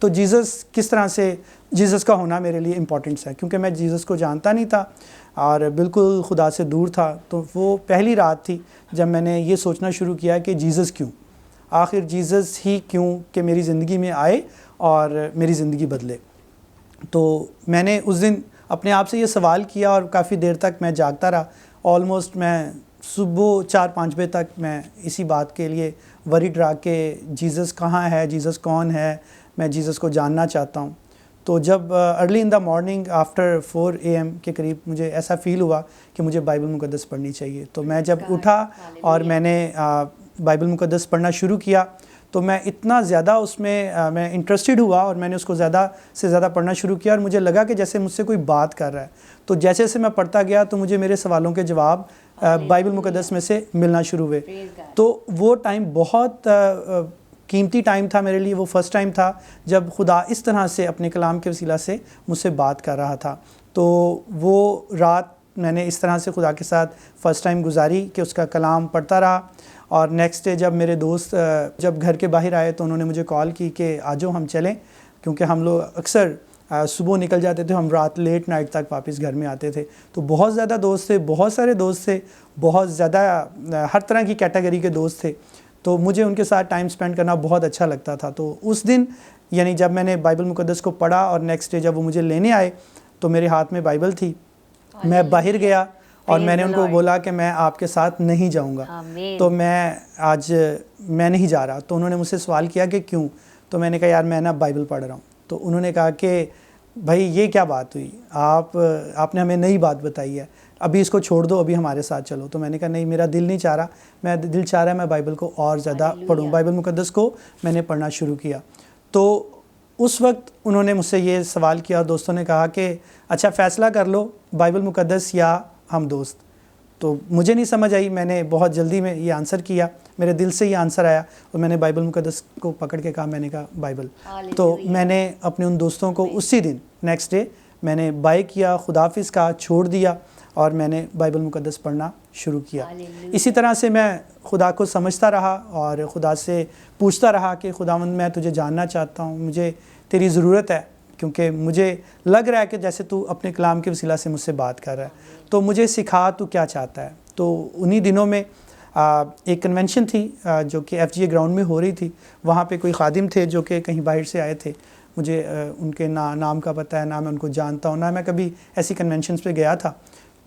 تو جیزس کس طرح سے جیزس کا ہونا میرے لیے امپورٹنٹس ہے، کیونکہ میں جیزس کو جانتا نہیں تھا اور بالکل خدا سے دور تھا. تو وہ پہلی رات تھی جب میں نے یہ سوچنا شروع کیا کہ جیزس کیوں، آخر جیزس ہی کیوں کہ میری زندگی میں آئے اور میری زندگی بدلے. تو میں نے اس دن اپنے آپ سے یہ سوال کیا اور کافی دیر تک میں جاگتا رہا. آلموسٹ میں صبح 4-5 بجے تک میں اسی بات کے لیے وریڈ رہا کہ جیزس کہاں ہے، جیزس کون ہے، میں جیزس کو جاننا چاہتا ہوں. تو جب early in the morning after 4 AM کے قریب مجھے ایسا فیل ہوا کہ مجھے بائبل مقدس پڑھنی چاہیے. تو میں جب اٹھا اور میں نے بائبل مقدس پڑھنا شروع کیا تو میں اتنا زیادہ اس میں میں انٹرسٹڈ ہوا اور میں نے اس کو زیادہ سے زیادہ پڑھنا شروع کیا اور مجھے لگا کہ جیسے مجھ سے کوئی بات کر رہا ہے. تو جیسے جیسے میں پڑھتا گیا تو مجھے میرے سوالوں کے جواب بائبل مقدس میں سے ملنا شروع ہوئے. تو وہ ٹائم بہت قیمتی ٹائم تھا میرے لیے. وہ فرسٹ ٹائم تھا جب خدا اس طرح سے اپنے کلام کے وسیلہ سے مجھ سے بات کر رہا تھا. تو وہ رات میں نے اس طرح سے خدا کے ساتھ فرسٹ ٹائم گزاری کہ اس کا کلام پڑھتا رہا. اور نیکسٹ ڈے جب میرے دوست جب گھر کے باہر آئے تو انہوں نے مجھے کال کی کہ آجو ہم چلیں، کیونکہ ہم لوگ اکثر صبح نکل جاتے تھے، ہم رات لیٹ نائٹ تک واپس گھر میں آتے تھے. تو بہت زیادہ دوست تھے، بہت سارے دوست تھے، بہت زیادہ ہر طرح کی کیٹیگری کے دوست تھے. تو مجھے ان کے ساتھ ٹائم سپینڈ کرنا بہت اچھا لگتا تھا. تو اس دن یعنی جب میں نے بائبل مقدس کو پڑھا اور نیکسٹ ڈے جب وہ مجھے لینے آئے تو میرے ہاتھ میں بائبل تھی. میں باہر گیا اور میں نے ان کو بولا کہ میں آپ کے ساتھ نہیں جاؤں گا، تو میں نہیں جا رہا. تو انہوں نے مجھ سے سوال کیا کہ کیوں؟ تو میں نے کہا یار میں نا بائبل پڑھ رہا ہوں. تو انہوں نے کہا کہ بھائی یہ کیا بات ہوئی، آپ نے ہمیں نئی بات بتائی ہے، ابھی اس کو چھوڑ دو، ابھی ہمارے ساتھ چلو. تو میں نے کہا نہیں، میرا دل نہیں چاہ رہا، دل چاہ رہا ہے میں بائبل کو اور زیادہ پڑھوں. بائبل مقدس کو میں نے پڑھنا شروع کیا. تو اس وقت انہوں نے مجھ سے یہ سوال کیا اور دوستوں نے کہا کہ اچھا فیصلہ کر لو، بائبل مقدس یا ہم دوست. تو مجھے نہیں سمجھ آئی، میں نے بہت جلدی میں یہ آنسر کیا، میرے دل سے یہ آنسر آیا اور میں نے بائبل مقدس کو پکڑ کے کہا، میں نے کہا بائبل. تو میں نے اپنے ان دوستوں کو اسی دن نیکسٹ ڈے میں نے بائے کیا، خداحافظ کہا، چھوڑ دیا اور میں نے بائبل مقدس پڑھنا شروع کیا. اسی طرح سے میں خدا کو سمجھتا رہا اور خدا سے پوچھتا رہا کہ خداوند میں تجھے جاننا چاہتا ہوں، مجھے تیری ضرورت ہے، کیونکہ مجھے لگ رہا ہے کہ جیسے تو اپنے کلام کے وسیلہ سے مجھ سے بات کر رہا ہے، تو مجھے سکھا تو کیا چاہتا ہے. تو انہی دنوں میں ایک کنونشن تھی جو کہ FGA گراؤنڈ میں ہو رہی تھی. وہاں پہ کوئی خادم تھے جو کہ کہیں باہر سے آئے تھے، مجھے ان کے نام کا پتہ ہے، نہ میں ان کو جانتا ہوں، نہ میں کبھی ایسی کنونشنز پہ گیا تھا.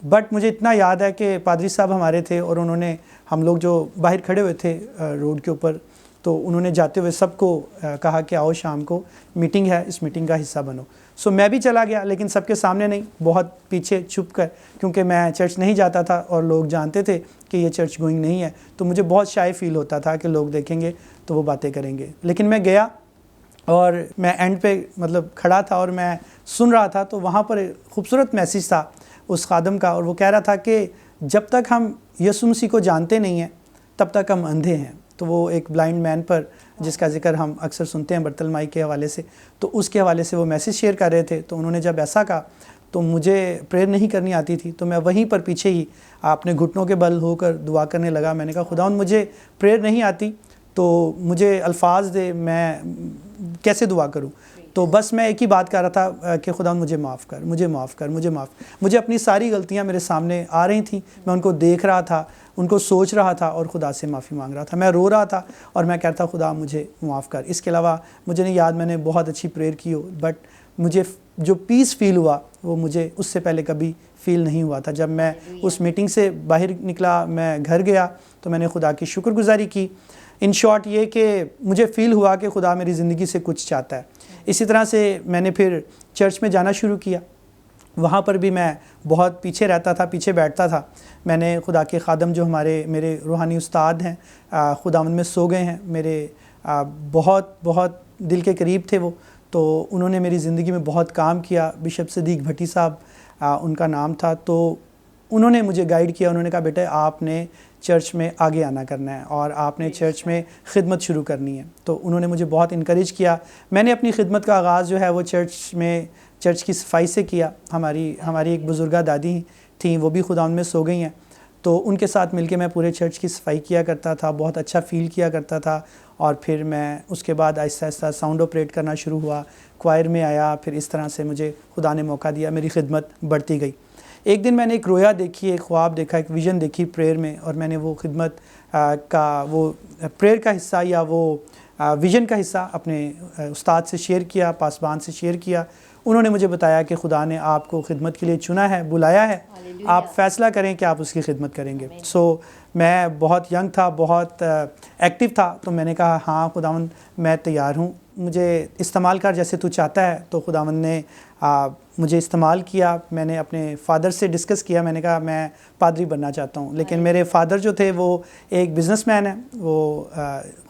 بٹ مجھے اتنا یاد ہے کہ پادری صاحب ہمارے تھے اور انہوں نے ہم لوگ جو باہر کھڑے ہوئے تھے روڈ کے اوپر، تو انہوں نے جاتے ہوئے سب کو کہا کہ آؤ شام کو میٹنگ ہے، اس میٹنگ کا حصہ بنو. سو میں بھی چلا گیا، لیکن سب کے سامنے نہیں، بہت پیچھے چھپ کر، کیونکہ میں چرچ نہیں جاتا تھا اور لوگ جانتے تھے کہ یہ چرچ گوئنگ نہیں ہے. تو مجھے بہت شائع فیل ہوتا تھا کہ لوگ دیکھیں گے تو وہ باتیں کریں گے. لیکن میں گیا اور میں اینڈ پہ کھڑا تھا اور میں سن رہا تھا. تو وہاں پر خوبصورت میسیج تھا اس خادم کا، اور وہ کہہ رہا تھا کہ جب تک ہم یسوع مسیح کو جانتے نہیں ہیں تب تک ہم اندھے ہیں. تو وہ ایک بلائنڈ مین پر جس کا ذکر ہم اکثر سنتے ہیں برتلمائی کے حوالے سے، تو اس کے حوالے سے وہ میسیج شیئر کر رہے تھے. تو انہوں نے جب ایسا کہا تو مجھے پریئر نہیں کرنی آتی تھی، تو میں وہیں پر پیچھے ہی اپنے گھٹنوں کے بل ہو کر دعا کرنے لگا. میں نے کہا خداوند مجھے پریئر نہیں آتی تو مجھے الفاظ دے، میں کیسے دعا کروں. تو بس میں ایک ہی بات کر رہا تھا کہ خداوند مجھے معاف کر، مجھے معاف کر، مجھے معاف. مجھے اپنی ساری غلطیاں میرے سامنے آ رہی تھیں، میں ان کو دیکھ رہا تھا، ان کو سوچ رہا تھا اور خدا سے معافی مانگ رہا تھا. میں رو رہا تھا اور میں کہتا خدا مجھے معاف کر. اس کے علاوہ مجھے نہیں یاد میں نے بہت اچھی پریئر کی ہو، بٹ مجھے جو پیس فیل ہوا وہ مجھے اس سے پہلے کبھی فیل نہیں ہوا تھا. جب میں اس میٹنگ سے باہر نکلا، میں گھر گیا تو میں نے خدا کی شکر گزاری کی. ان شارٹ یہ کہ مجھے فیل ہوا کہ خدا میری زندگی سے کچھ چاہتا ہے. اسی طرح سے میں نے پھر چرچ میں جانا شروع کیا. وہاں پر بھی میں بہت پیچھے رہتا تھا، پیچھے بیٹھتا تھا. میں نے خدا کے خادم جو میرے روحانی استاد ہیں، خداوند میں سو گئے ہیں، میرے بہت بہت دل کے قریب تھے وہ. تو انہوں نے میری زندگی میں بہت کام کیا. بشپ صدیق بھٹی صاحب ان کا نام تھا. تو انہوں نے مجھے گائیڈ کیا. انہوں نے کہا بیٹا آپ نے چرچ میں آگے آنا کرنا ہے اور آپ نے چرچ میں خدمت شروع کرنی ہے. تو انہوں نے مجھے بہت انکریج کیا. میں نے اپنی خدمت کا آغاز جو ہے وہ چرچ کی صفائی سے کیا. ہماری ایک بزرگہ دادی تھیں، وہ بھی خداوند میں سو گئی ہیں. تو ان کے ساتھ مل کے میں پورے چرچ کی صفائی کیا کرتا تھا, بہت اچھا فیل کیا کرتا تھا. اور پھر میں اس کے بعد آہستہ آہستہ ساؤنڈ آپریٹ کرنا شروع ہوا, کوائر میں آیا, پھر اس طرح سے مجھے خدا نے موقع دیا, میری خدمت بڑھتی گئی. ایک دن میں نے ایک رویا دیکھی, ایک خواب دیکھا, ایک ویژن دیکھی پریئر میں, اور میں نے وہ خدمت کا وہ پریئر کا حصہ یا وہ ویژن کا حصہ اپنے استاد سے شیئر کیا, پاسبان سے شیئر کیا. انہوں نے مجھے بتایا کہ خدا نے آپ کو خدمت کے لیے چنا ہے, بلایا ہے, آپ فیصلہ کریں کہ آپ اس کی خدمت کریں گے. سو میں بہت ینگ تھا, بہت ایکٹیو تھا, تو میں نے کہا ہاں خداوند میں تیار ہوں, مجھے استعمال کر جیسے تو چاہتا ہے. تو خداوند نے مجھے استعمال کیا. میں نے اپنے فادر سے ڈسکس کیا, میں نے کہا میں پادری بننا چاہتا ہوں. لیکن میرے فادر جو تھے وہ ایک بزنس مین ہیں, وہ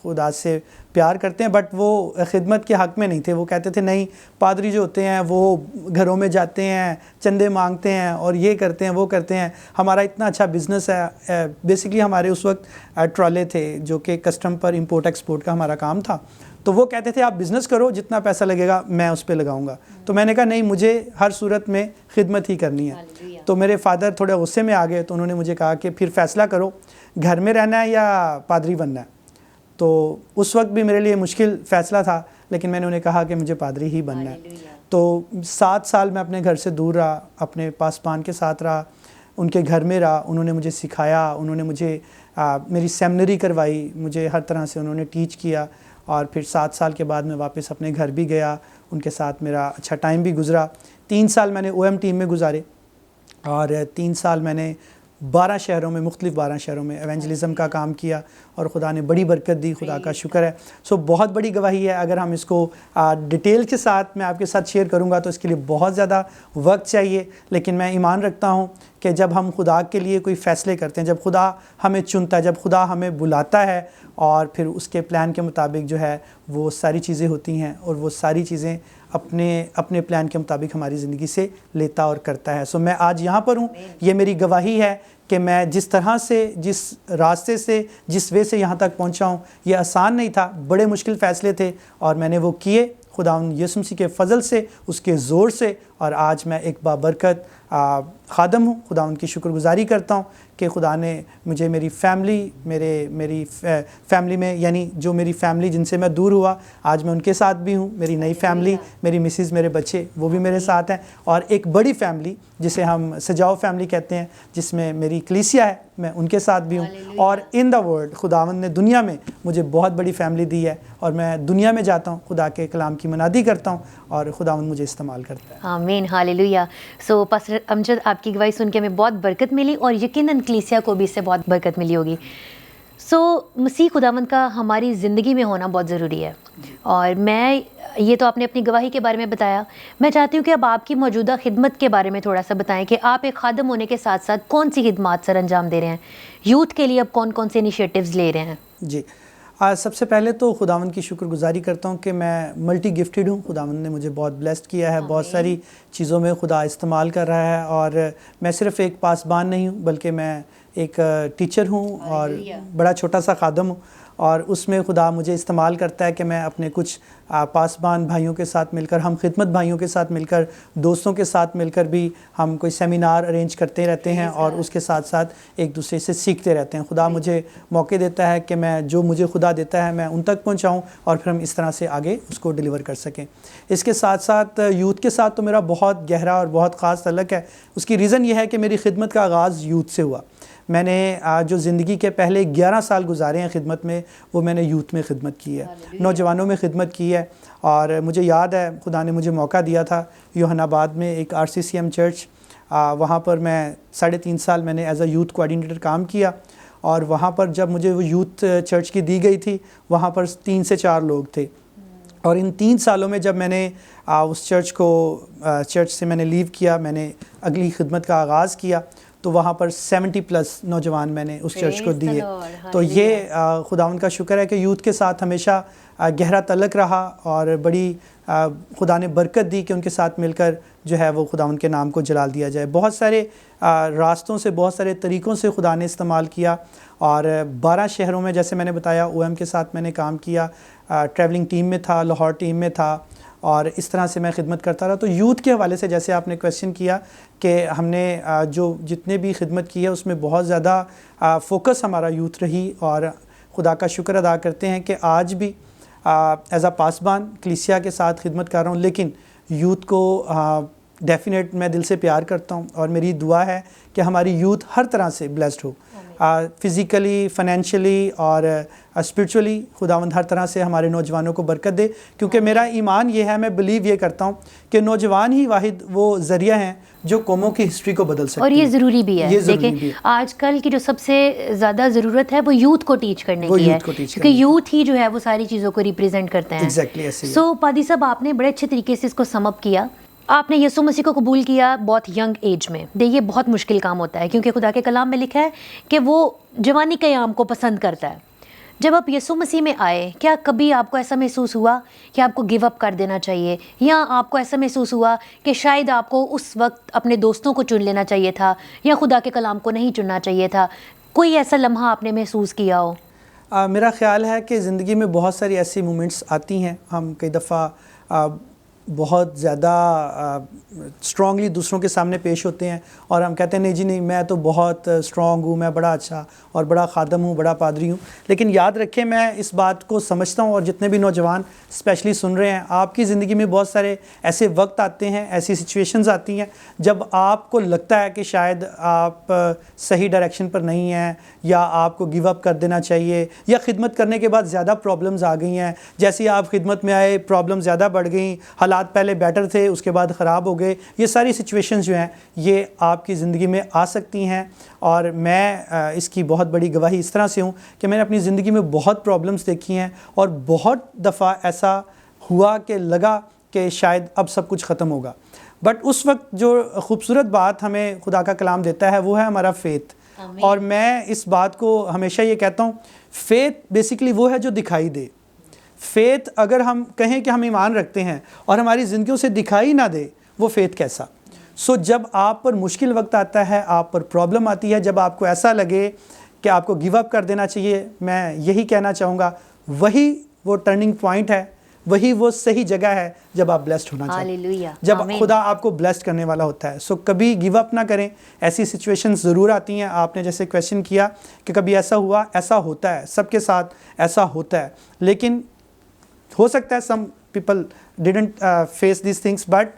خدا سے پیار کرتے ہیں, بٹ وہ خدمت کے حق میں نہیں تھے. وہ کہتے تھے نہیں, پادری جو ہوتے ہیں وہ گھروں میں جاتے ہیں, چندے مانگتے ہیں اور یہ کرتے ہیں وہ کرتے ہیں, ہمارا اتنا اچھا بزنس ہے. بیسکلی ہمارے اس وقت ٹرالے تھے جو کہ کسٹم پر امپورٹ ایکسپورٹ کا ہمارا کام تھا. تو وہ کہتے تھے آپ بزنس کرو, جتنا پیسہ لگے گا میں اس پہ لگاؤں گا. تو میں نے کہا نہیں, مجھے ہر صورت میں خدمت ہی کرنی ہے. تو میرے فادر تھوڑے غصے میں آ گئے, تو انہوں نے مجھے کہا کہ پھر فیصلہ کرو, گھر میں رہنا ہے یا پادری بننا ہے. تو اس وقت بھی میرے لیے مشکل فیصلہ تھا, لیکن میں نے انہیں کہا کہ مجھے پادری ہی بننا ہے. تو 7 سال میں اپنے گھر سے دور رہا, اپنے پاسبان کے ساتھ رہا, ان کے گھر میں رہا. انہوں نے مجھے سکھایا, انہوں نے مجھے میری سیمنری کروائی, مجھے ہر طرح سے انہوں نے ٹیچ کیا. اور پھر 7 سال کے بعد میں واپس اپنے گھر بھی گیا, ان کے ساتھ میرا اچھا ٹائم بھی گزرا. 3 سال میں نے OM ٹیم میں گزارے, اور 3 سال میں نے 12 شہروں میں, مختلف 12 شہروں میں ایونجلزم کا کام کیا, اور خدا نے بڑی برکت دی, خدا کا شکر ہے. سو بہت بڑی گواہی ہے. اگر ہم اس کو ڈیٹیل کے ساتھ میں آپ کے ساتھ شیئر کروں گا تو اس کے لیے بہت زیادہ وقت چاہیے. لیکن میں ایمان رکھتا ہوں کہ جب ہم خدا کے لیے کوئی فیصلے کرتے ہیں, جب خدا ہمیں چنتا ہے, جب خدا ہمیں بلاتا ہے, اور پھر اس کے پلان کے مطابق جو ہے وہ ساری چیزیں ہوتی ہیں, اور وہ ساری چیزیں اپنے پلان کے مطابق ہماری زندگی سے لیتا اور کرتا ہے. سو میں آج یہاں پر ہوں, یہ میری گواہی ہے کہ میں جس طرح سے, جس راستے سے, جس وے سے یہاں تک پہنچا ہوں, یہ آسان نہیں تھا, بڑے مشکل فیصلے تھے, اور میں نے وہ کیے خداوند یسوع مسیح کے فضل سے, اس کے زور سے. اور آج میں ایک بابرکت خادم ہوں. خداوند کی شکر گزاری کرتا ہوں کہ خدا نے مجھے میری فیملی, میری فیملی میں, یعنی جو میری فیملی جن سے میں دور ہوا, آج میں ان کے ساتھ بھی ہوں. میری نئی فیملی, میری مسز, میرے بچے, وہ بھی میرے ساتھ ہیں. اور ایک بڑی فیملی جسے ہم سجاؤ فیملی کہتے ہیں, جس میں میری کلیسیا ہے, میں ان کے ساتھ بھی ہوں. اور ان دا ورلڈ خداوند نے دنیا میں مجھے بہت بڑی فیملی دی ہے, اور میں دنیا میں جاتا ہوں, خدا کے کلام کی منادی کرتا ہوں, اور خداوند مجھے استعمال کرتا ہے. آمین, ہاللیلویہ. سو پاسٹر امجد, آپ کی گواہی سن کے ہمیں بہت برکت ملی, اور یقیناً کلیسیا کو بھی اس سے بہت برکت ملی ہوگی. سو مسیح خداوند کا ہماری زندگی میں ہونا بہت ضروری ہے. اور میں, یہ تو آپ نے اپنی گواہی کے بارے میں بتایا, میں چاہتی ہوں کہ اب آپ کی موجودہ خدمت کے بارے میں تھوڑا سا بتائیں کہ آپ ایک خادم ہونے کے ساتھ ساتھ کون سی خدمات سر انجام دے رہے ہیں, یوتھ کے لیے اب کون کون سے انیشیٹوز لے رہے ہیں. جی, سب سے پہلے تو خداوند کی شکر گزاری کرتا ہوں کہ میں ملٹی گفٹیڈ ہوں. خداوند نے مجھے بہت بلیسڈ کیا ہے, بہت ساری چیزوں میں خدا استعمال کر رہا ہے. اور میں صرف ایک پاسبان نہیں ہوں, بلکہ میں ایک ٹیچر ہوں, اور بڑا چھوٹا سا خادم ہوں. اور اس میں خدا مجھے استعمال کرتا ہے کہ میں اپنے کچھ پاسبان بھائیوں کے ساتھ مل کر, ہم خدمت بھائیوں کے ساتھ مل کر, دوستوں کے ساتھ مل کر بھی ہم کوئی سیمینار ارینج کرتے رہتے ہیں, اور اس کے ساتھ ساتھ ایک دوسرے سے سیکھتے رہتے ہیں. خدا مجھے موقع دیتا ہے کہ میں جو مجھے خدا دیتا ہے میں ان تک پہنچاؤں, اور پھر ہم اس طرح سے آگے اس کو ڈیلیور کر سکیں. اس کے ساتھ ساتھ یوتھ کے ساتھ تو میرا بہت گہرا اور بہت خاص تعلق ہے. اس کی ریزن یہ ہے کہ میری خدمت کا آغاز یوتھ سے ہوا. میں نے جو زندگی کے پہلے 11 سال گزارے ہیں خدمت میں, وہ میں نے یوتھ میں خدمت کی ہے, نوجوانوں میں خدمت کی ہے. اور مجھے یاد ہے خدا نے مجھے موقع دیا تھا یوحنا آباد میں ایک RCCM چرچ, وہاں پر میں 3.5 سال میں نے ایز اے یوتھ کوآرڈینیٹر کام کیا. اور وہاں پر جب مجھے وہ یوتھ چرچ کی دی گئی تھی, وہاں پر 3 سے 4 لوگ تھے. اور ان 3 سالوں میں جب میں نے اس چرچ سے میں نے لیو کیا, میں نے اگلی خدمت کا آغاز کیا, تو وہاں پر 70+ نوجوان میں نے اس چرچ کو دیے. تو یہ خداوند کا شکر ہے کہ یوتھ کے ساتھ ہمیشہ گہرا تعلق رہا, اور بڑی خدا نے برکت دی کہ ان کے ساتھ مل کر جو ہے وہ خداوند کے نام کو جلال دیا جائے. بہت سارے راستوں سے, بہت سارے طریقوں سے خدا نے استعمال کیا. اور 12 شہروں میں, جیسے میں نے بتایا, OM کے ساتھ میں نے کام کیا, ٹریولنگ ٹیم میں تھا, لاہور ٹیم میں تھا, اور اس طرح سے میں خدمت کرتا رہا. تو یوتھ کے حوالے سے جیسے آپ نے کویسچن کیا کہ ہم نے جو جتنے بھی خدمت کی ہے اس میں بہت زیادہ فوکس ہمارا یوتھ رہی, اور خدا کا شکر ادا کرتے ہیں کہ آج بھی ایز اے پاسبان کلیسیا کے ساتھ خدمت کر رہا ہوں, لیکن یوتھ کو ڈیفینیٹ میں دل سے پیار کرتا ہوں, اور میری دعا ہے کہ ہماری یوتھ ہر طرح سے بلیسڈ ہو, فزیکلی, فائنینشلی اور اسپرچولی. خداوند ہر طرح سے ہمارے نوجوانوں کو برکت دے, کیونکہ میرا ایمان یہ ہے, میں بلیو یہ کرتا ہوں کہ نوجوان ہی واحد وہ ذریعہ ہیں جو قوموں کی ہسٹری کو بدل سکتے ہیں. اور یہ ضروری بھی ہے. دیکھیں آج کل کی جو سب سے زیادہ ضرورت ہے وہ یوتھ کو ٹیچ کرنے کی ہے, کیونکہ یوتھ ہی جو ہے وہ ساری چیزوں کو ریپرزینٹ کرتے ہیں. سو پادری صاحب آپ نے بڑے اچھے طریقے سے اس کو سم اپ کیا. آپ نے یسوع مسیح کو قبول کیا بہت ینگ ایج میں. یہ بہت مشکل کام ہوتا ہے, کیونکہ خدا کے کلام میں لکھا ہے کہ وہ جوانی کے ایام کو پسند کرتا ہے. جب آپ یسوع مسیح میں آئے, کیا کبھی آپ کو ایسا محسوس ہوا کہ آپ کو گیو اپ کر دینا چاہیے, یا آپ کو ایسا محسوس ہوا کہ شاید آپ کو اس وقت اپنے دوستوں کو چن لینا چاہیے تھا, یا خدا کے کلام کو نہیں چننا چاہیے تھا؟ کوئی ایسا لمحہ آپ نے محسوس کیا ہو؟ میرا خیال ہے کہ زندگی میں بہت ساری ایسی مومنٹس آتی ہیں, ہم کئی دفعہ بہت زیادہ اسٹرانگلی دوسروں کے سامنے پیش ہوتے ہیں, اور ہم کہتے ہیں نہیں جی نہیں, میں تو بہت اسٹرانگ ہوں, میں بڑا اچھا اور بڑا خادم ہوں, بڑا پادری ہوں. لیکن یاد رکھیں, میں اس بات کو سمجھتا ہوں, اور جتنے بھی نوجوان اسپیشلی سن رہے ہیں, آپ کی زندگی میں بہت سارے ایسے وقت آتے ہیں, ایسی سچویشنز آتی ہیں جب آپ کو لگتا ہے کہ شاید آپ صحیح ڈائریکشن پر نہیں ہیں, یا آپ کو گیو اپ کر دینا چاہیے, یا خدمت کرنے کے بعد زیادہ پرابلمز آ گئی ہیں. جیسے ہی آپ خدمت میں آئے پرابلم زیادہ بڑھ گئیں, حالات پہلے بیٹر تھے اس کے بعد خراب ہو گئے. یہ ساری سچویشنز جو ہیں یہ آپ کی زندگی میں آ سکتی ہیں, اور میں اس کی بہت بڑی گواہی اس طرح سے ہوں کہ میں نے اپنی زندگی میں بہت پرابلمز دیکھی ہیں, اور بہت دفعہ ایسا ہوا کہ لگا کہ شاید اب سب کچھ ختم ہوگا. بٹ اس وقت جو خوبصورت بات ہمیں خدا کا کلام دیتا ہے وہ ہے ہمارا فیتھ. اور میں اس بات کو ہمیشہ یہ کہتا ہوں, فیتھ بیسیکلی وہ ہے جو دکھائی دے. فیتھ اگر ہم کہیں کہ ہم ایمان رکھتے ہیں اور ہماری زندگیوں سے دکھائی نہ دے, وہ فیتھ کیسا؟ جب آپ پر مشکل وقت آتا ہے, آپ پر پرابلم آتی ہے, جب آپ کو ایسا لگے کہ آپ کو گیو اپ کر دینا چاہیے, میں یہی کہنا چاہوں گا وہی وہ ٹرننگ پوائنٹ ہے, وہی وہ صحیح جگہ ہے جب آپ بلیسڈ ہونا چاہیے, جب خدا آپ کو بلیسڈ کرنے والا ہوتا ہے. کبھی گیو اپ نہ کریں. ایسی سچویشن ضرور آتی ہیں. آپ نے جیسے کویسچن کیا کہ کبھی ایسا ہوا, ایسا ہوتا ہے, سب کے ساتھ ایسا ہوتا ہے, لیکن ہو سکتا ہے some people didn't face these things, but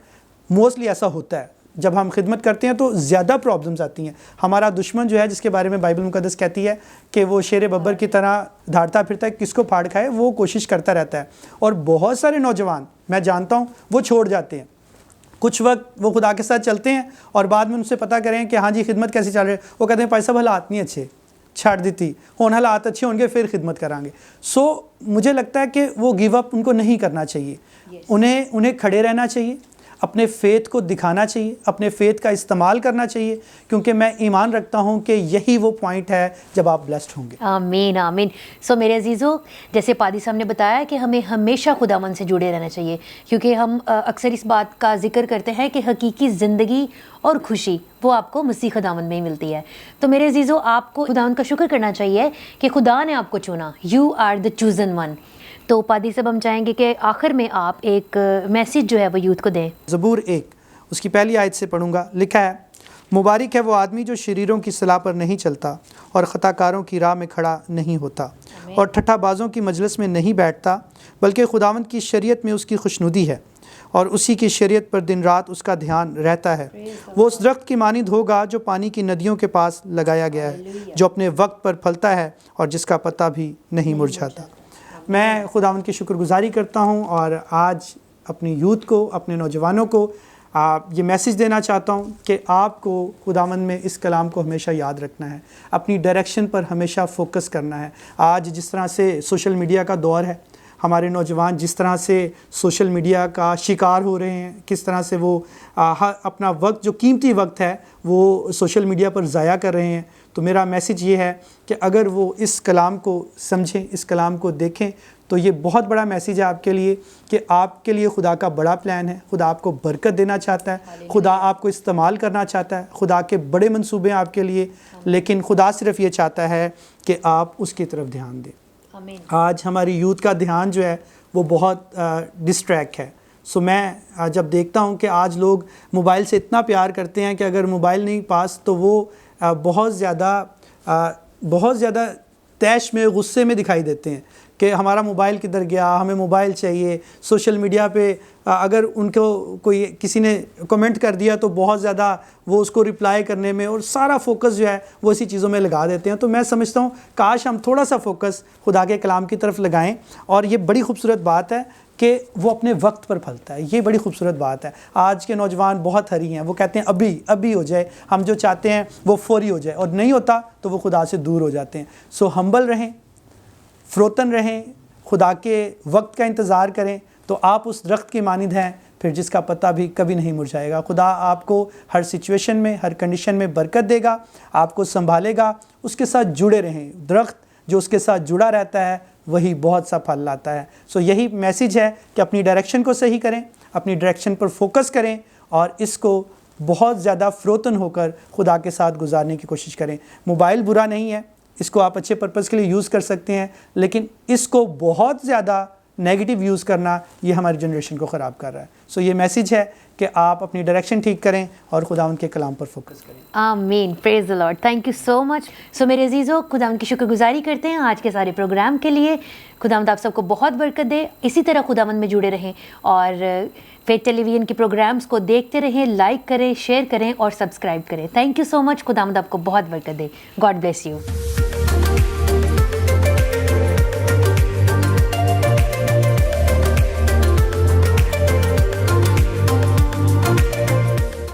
mostly ایسا ہوتا ہے. جب ہم خدمت کرتے ہیں تو زیادہ پرابلمز آتی ہیں. ہمارا دشمن جو ہے, جس کے بارے میں بائبل مقدس کہتی ہے کہ وہ شیر ببر کی طرح دھاڑتا پھرتا ہے, کس کو پھاڑ کھائے, وہ کوشش کرتا رہتا ہے. اور بہت سارے نوجوان میں جانتا ہوں وہ چھوڑ جاتے ہیں. کچھ وقت وہ خدا کے ساتھ چلتے ہیں, اور بعد میں ان سے پتہ کریں کہ ہاں جی خدمت کیسی چل رہی ہے, وہ کہتے ہیں پیسہ حالات نہیں اچھے, چھاڑ دیتی ہون, حالات اچھے ہوں گے پھر خدمت کریں گے. مجھے لگتا ہے کہ وہ گیو اپ ان کو نہیں کرنا چاہیے. انہیں کھڑے رہنا چاہیے, اپنے فیتھ کو دکھانا چاہیے, اپنے فیتھ کا استعمال کرنا چاہیے, کیونکہ میں ایمان رکھتا ہوں کہ یہی وہ پوائنٹ ہے جب آپ بلیسڈ ہوں گے. آمین آمین. میرے عزیزو, جیسے پادری صاحب نے بتایا کہ ہمیں ہمیشہ خداوند سے جڑے رہنا چاہیے, کیونکہ ہم اکثر اس بات کا ذکر کرتے ہیں کہ حقیقی زندگی اور خوشی وہ آپ کو مسیح خداوند میں ہی ملتی ہے. تو میرے عزیزو, آپ کو خداوند کا شکر کرنا چاہیے کہ خدا نے آپ کو چنا. You are the chosen one. تو پادری صاحب ہم چاہیں گے کہ آخر میں آپ ایک میسیج جو ہے وہ یوتھ کو دیں. زبور 1 اس کی پہلی آیت سے پڑھوں گا. لکھا ہے, مبارک ہے وہ آدمی جو شریروں کی صلاح پر نہیں چلتا, اور خطا کاروں کی راہ میں کھڑا نہیں ہوتا, اور ٹھٹھا بازوں کی مجلس میں نہیں بیٹھتا, بلکہ خداوند کی شریعت میں اس کی خوشنودی ہے, اور اسی کی شریعت پر دن رات اس کا دھیان رہتا ہے. وہ اس درخت کی مانند ہوگا جو پانی کی ندیوں کے پاس لگایا گیا ہے, جو اپنے وقت پر پھلتا ہے اور جس کا پتا بھی نہیں مرجھاتا. میں خداوند کی شکر گزاری کرتا ہوں, اور آج اپنی یوتھ کو, اپنے نوجوانوں کو یہ میسیج دینا چاہتا ہوں کہ آپ کو خداوند میں اس کلام کو ہمیشہ یاد رکھنا ہے, اپنی ڈائریکشن پر ہمیشہ فوکس کرنا ہے. آج جس طرح سے سوشل میڈیا کا دور ہے, ہمارے نوجوان جس طرح سے سوشل میڈیا کا شکار ہو رہے ہیں, کس طرح سے وہ اپنا وقت, جو قیمتی وقت ہے, وہ سوشل میڈیا پر ضائع کر رہے ہیں. تو میرا میسیج یہ ہے کہ اگر وہ اس کلام کو سمجھیں, اس کلام کو دیکھیں, تو یہ بہت بڑا میسیج ہے آپ کے لیے کہ آپ کے لیے خدا کا بڑا پلان ہے. خدا آپ کو برکت دینا چاہتا ہے, خدا آپ کو استعمال کرنا چاہتا ہے, خدا کے بڑے منصوبے ہیں آپ کے لیے, لیکن خدا صرف یہ چاہتا ہے کہ آپ اس کی طرف دھیان دیں. آج ہماری یوتھ کا دھیان جو ہے وہ بہت ڈسٹریکٹ ہے. سو میں جب دیکھتا ہوں کہ آج لوگ موبائل سے اتنا پیار کرتے ہیں کہ اگر موبائل نہیں پاس تو وہ بہت زیادہ طیش میں غصے میں دکھائی دیتے ہیں کہ ہمارا موبائل کدھر گیا, ہمیں موبائل چاہیے. سوشل میڈیا پہ اگر ان کو کوئی کسی نے کمنٹ کر دیا تو بہت زیادہ وہ اس کو رپلائی کرنے میں اور سارا فوکس جو ہے وہ اسی چیزوں میں لگا دیتے ہیں. تو میں سمجھتا ہوں کاش ہم تھوڑا سا فوکس خدا کے کلام کی طرف لگائیں. اور یہ بڑی خوبصورت بات ہے کہ وہ اپنے وقت پر پھلتا ہے. یہ بڑی خوبصورت بات ہے. آج کے نوجوان بہت ہری ہیں, وہ کہتے ہیں ابھی ہو جائے, ہم جو چاہتے ہیں وہ فوری ہو جائے, اور نہیں ہوتا تو وہ خدا سے دور ہو جاتے ہیں. سو ہمبل رہیں, فروتن رہیں, خدا کے وقت کا انتظار کریں, تو آپ اس درخت کی مانند ہیں پھر جس کا پتا بھی کبھی نہیں مرجھائے گا. خدا آپ کو ہر سچویشن میں, ہر کنڈیشن میں برکت دے گا, آپ کو سنبھالے گا. اس کے ساتھ جڑے رہیں. درخت جو اس کے ساتھ جڑا رہتا ہے وہی بہت سا پھل لاتا ہے. سو یہی میسیج ہے کہ اپنی ڈائریکشن کو صحیح کریں, اپنی ڈائریکشن پر فوکس کریں, اور اس کو بہت زیادہ فروتن ہو کر خدا کے ساتھ گزارنے کی کوشش کریں. موبائل برا نہیں ہے, اس کو آپ اچھے پرپز کے لیے یوز کر سکتے ہیں, لیکن اس کو بہت زیادہ نیگیٹو یوز کرنا یہ ہماری جنریشن کو خراب کر رہا ہے. سو یہ میسیج ہے کہ آپ اپنی ڈائریکشن ٹھیک کریں اور خداوند کے کلام پر فوکس کریں. آمین. پریز دی لارڈ. تھینک یو سو مچ. سو میرے عزیزو, خداوند کی شکر گزاری کرتے ہیں آج کے سارے پروگرام کے لیے. خداوند آپ سب کو بہت برکت دے. اسی طرح خداوند میں جڑے رہیں اور فیتھ ٹیلی ویژن کے پروگرامز کو دیکھتے رہیں, لائک کریں, شیئر کریں اور سبسکرائب کریں. تھینک یو سو مچ. خداوند آپ کو بہت برکت دے. God bless you.